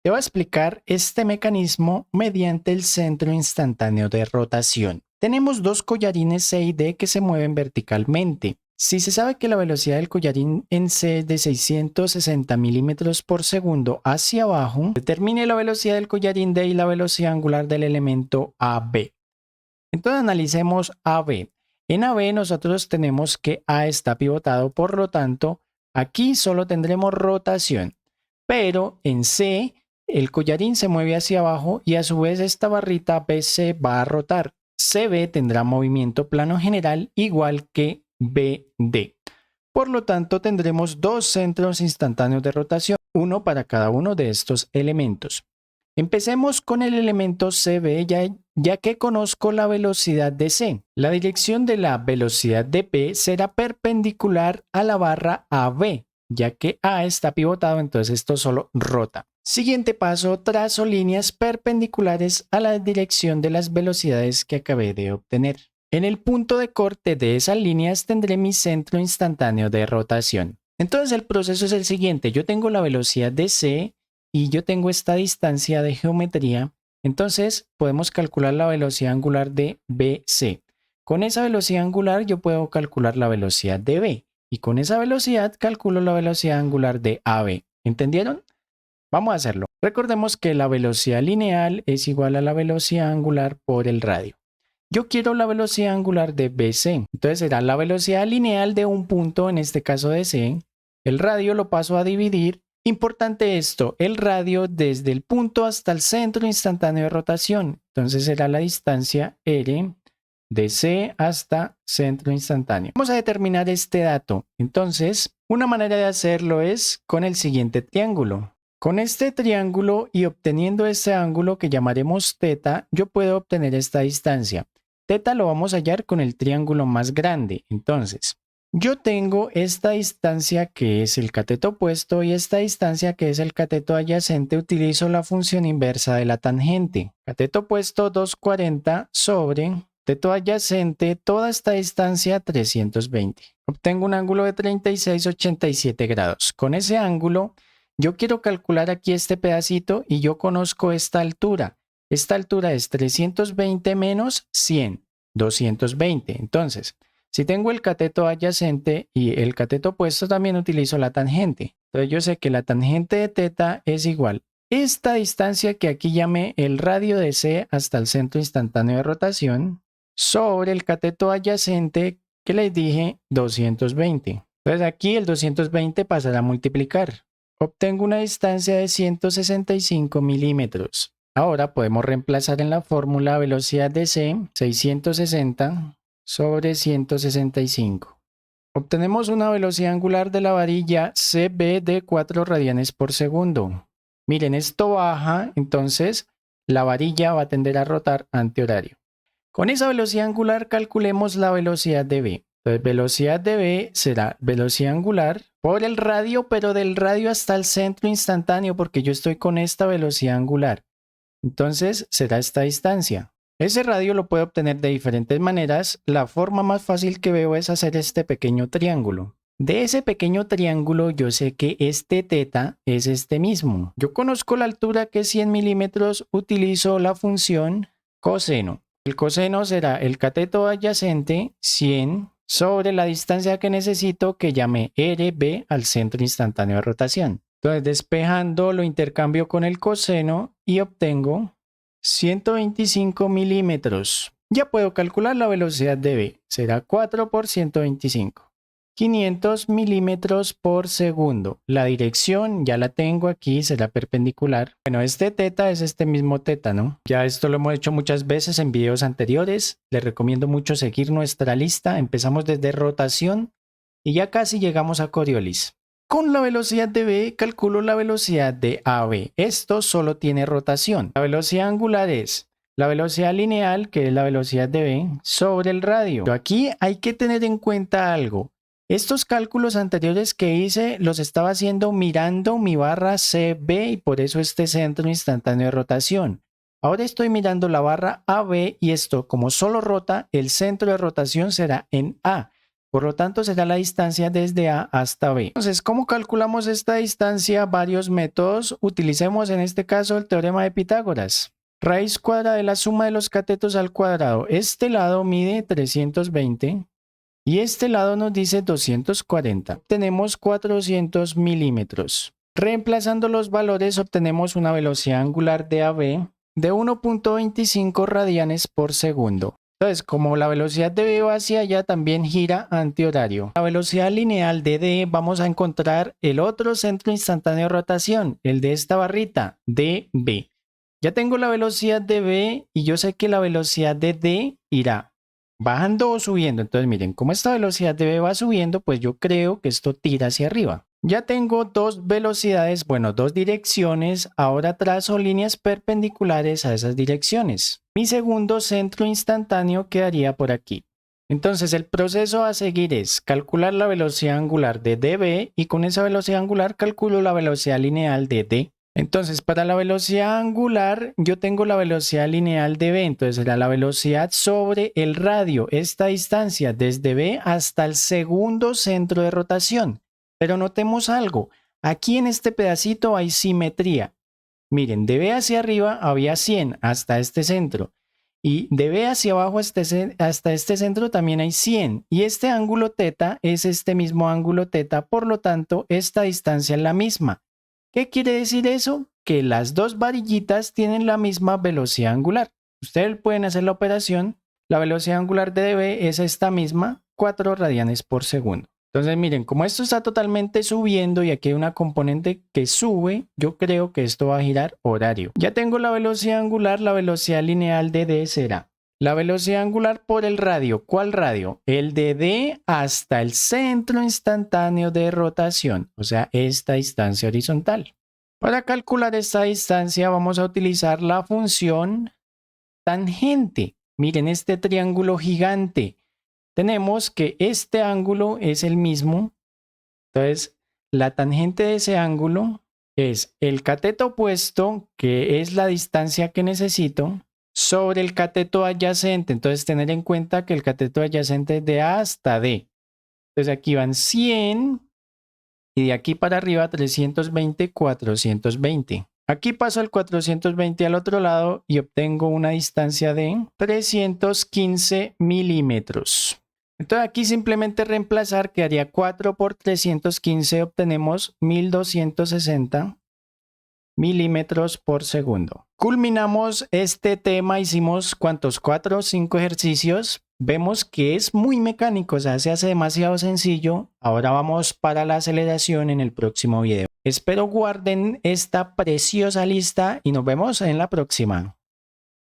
Te voy a explicar este mecanismo mediante el centro instantáneo de rotación. Tenemos dos collarines C y D que se mueven verticalmente. Si se sabe que la velocidad del collarín en C es de 660 milímetros por segundo hacia abajo, determine la velocidad del collarín D y la velocidad angular del elemento AB. Entonces analicemos AB. En AB nosotros tenemos que A está pivotado, por lo tanto, aquí solo tendremos rotación. Pero en C, el collarín se mueve hacia abajo y a su vez esta barrita BC va a rotar. CB tendrá movimiento plano general igual que BD. Por lo tanto, tendremos dos centros instantáneos de rotación, uno para cada uno de estos elementos. Empecemos con el elemento CB ya que conozco la velocidad de C. La dirección de la velocidad de P será perpendicular a la barra AB, ya que A está pivotado, entonces esto solo rota. Siguiente paso, trazo líneas perpendiculares a la dirección de las velocidades que acabé de obtener. En el punto de corte de esas líneas tendré mi centro instantáneo de rotación. Entonces el proceso es el siguiente, yo tengo la velocidad de C y yo tengo esta distancia de geometría, entonces podemos calcular la velocidad angular de BC. Con esa velocidad angular yo puedo calcular la velocidad de B y con esa velocidad calculo la velocidad angular de AB. ¿Entendieron? Vamos a hacerlo. Recordemos que la velocidad lineal es igual a la velocidad angular por el radio. Yo quiero la velocidad angular de BC, entonces será la velocidad lineal de un punto, en este caso de C. El radio lo paso a dividir. Importante esto, el radio desde el punto hasta el centro instantáneo de rotación. Entonces será la distancia R de C hasta centro instantáneo. Vamos a determinar este dato. Entonces, una manera de hacerlo es con el siguiente triángulo. Con este triángulo y obteniendo este ángulo que llamaremos θ, yo puedo obtener esta distancia. Θ lo vamos a hallar con el triángulo más grande. Entonces, yo tengo esta distancia que es el cateto opuesto y esta distancia que es el cateto adyacente. Utilizo la función inversa de la tangente. Cateto opuesto 240 sobre cateto adyacente, toda esta distancia 320. Obtengo un ángulo de 36,87 grados. Con ese ángulo, yo quiero calcular aquí este pedacito y yo conozco esta altura. Esta altura es 320 menos 100, 220. Entonces, si tengo el cateto adyacente y el cateto opuesto, también utilizo la tangente. Entonces yo sé que la tangente de θ es igual a esta distancia que aquí llamé el radio de C hasta el centro instantáneo de rotación sobre el cateto adyacente que les dije 220. Entonces aquí el 220 pasará a multiplicar. Obtengo una distancia de 165 milímetros. Ahora podemos reemplazar en la fórmula velocidad de C 660 sobre 165. Obtenemos una velocidad angular de la varilla CB de 4 radianes por segundo. Miren, esto baja, entonces la varilla va a tender a rotar antihorario. Con esa velocidad angular calculemos la velocidad de B. Entonces, velocidad de B será velocidad angular por el radio, pero del radio hasta el centro instantáneo, porque yo estoy con esta velocidad angular. Entonces, será esta distancia. Ese radio lo puedo obtener de diferentes maneras. La forma más fácil que veo es hacer este pequeño triángulo. De ese pequeño triángulo yo sé que este θ es este mismo. Yo conozco la altura que es 100 milímetros, utilizo la función coseno. El coseno será el cateto adyacente 100 sobre la distancia que necesito que llame RB al centro instantáneo de rotación. Entonces despejando lo intercambio con el coseno y obtengo 125 milímetros. Ya puedo calcular la velocidad de B. Será 4 por 125. 500 milímetros por segundo. La dirección ya la tengo aquí, será perpendicular. Bueno, este θ es este mismo θ, ¿no? Ya esto lo hemos hecho muchas veces en videos anteriores. Les recomiendo mucho seguir nuestra lista. Empezamos desde rotación y ya casi llegamos a Coriolis. Con la velocidad de B calculo la velocidad de AB. Esto solo tiene rotación. La velocidad angular es la velocidad lineal, que es la velocidad de B, sobre el radio. Pero aquí hay que tener en cuenta algo. Estos cálculos anteriores que hice los estaba haciendo mirando mi barra CB y por eso este centro instantáneo de rotación. Ahora estoy mirando la barra AB y esto, como solo rota, el centro de rotación será en A. Por lo tanto, será la distancia desde A hasta B. Entonces, ¿cómo calculamos esta distancia? Varios métodos. Utilicemos en este caso el teorema de Pitágoras. Raíz cuadrada de la suma de los catetos al cuadrado. Este lado mide 320 y este lado nos dice 240. Tenemos 400 milímetros. Reemplazando los valores obtenemos una velocidad angular de AB de 1.25 radianes por segundo. Entonces, como la velocidad de B va hacia allá, también gira antihorario. La velocidad lineal de D vamos a encontrar el otro centro instantáneo de rotación, el de esta barrita, dB. Ya tengo la velocidad de B y yo sé que la velocidad de D irá bajando o subiendo. Entonces, miren, como esta velocidad de B va subiendo, pues yo creo que esto tira hacia arriba. Ya tengo dos velocidades, bueno, dos direcciones. Ahora trazo líneas perpendiculares a esas direcciones. Mi segundo centro instantáneo quedaría por aquí. Entonces el proceso a seguir es calcular la velocidad angular de dB y con esa velocidad angular calculo la velocidad lineal de D. Entonces para la velocidad angular yo tengo la velocidad lineal de B, entonces será la velocidad sobre el radio, esta distancia desde B hasta el segundo centro de rotación. Pero notemos algo, aquí en este pedacito hay simetría. Miren, de B hacia arriba había 100 hasta este centro y de B hacia abajo hasta este centro también hay 100 y este ángulo θ es este mismo ángulo θ, por lo tanto esta distancia es la misma. ¿Qué quiere decir eso? Que las dos varillitas tienen la misma velocidad angular. Ustedes pueden hacer la operación, la velocidad angular de dB es esta misma, 4 radianes por segundo. Entonces miren, como esto está totalmente subiendo y aquí hay una componente que sube, yo creo que esto va a girar horario. Ya tengo la velocidad angular, la velocidad lineal de D será la velocidad angular por el radio. ¿Cuál radio? El de D hasta el centro instantáneo de rotación, o sea, esta distancia horizontal. Para calcular esta distancia vamos a utilizar la función tangente. Miren este triángulo gigante. Tenemos que este ángulo es el mismo. Entonces, la tangente de ese ángulo es el cateto opuesto, que es la distancia que necesito, sobre el cateto adyacente. Entonces, tener en cuenta que el cateto adyacente es de A hasta D. Entonces, aquí van 100 y de aquí para arriba 320, 420. Aquí paso el 420 al otro lado y obtengo una distancia de 315 milímetros. Entonces aquí simplemente reemplazar, quedaría 4 por 315, obtenemos 1260 milímetros por segundo. Culminamos este tema, hicimos ¿cuántos? 4 o 5 ejercicios. Vemos que es muy mecánico, o sea, se hace demasiado sencillo. Ahora vamos para la aceleración en el próximo video. Espero guarden esta preciosa lista y nos vemos en la próxima.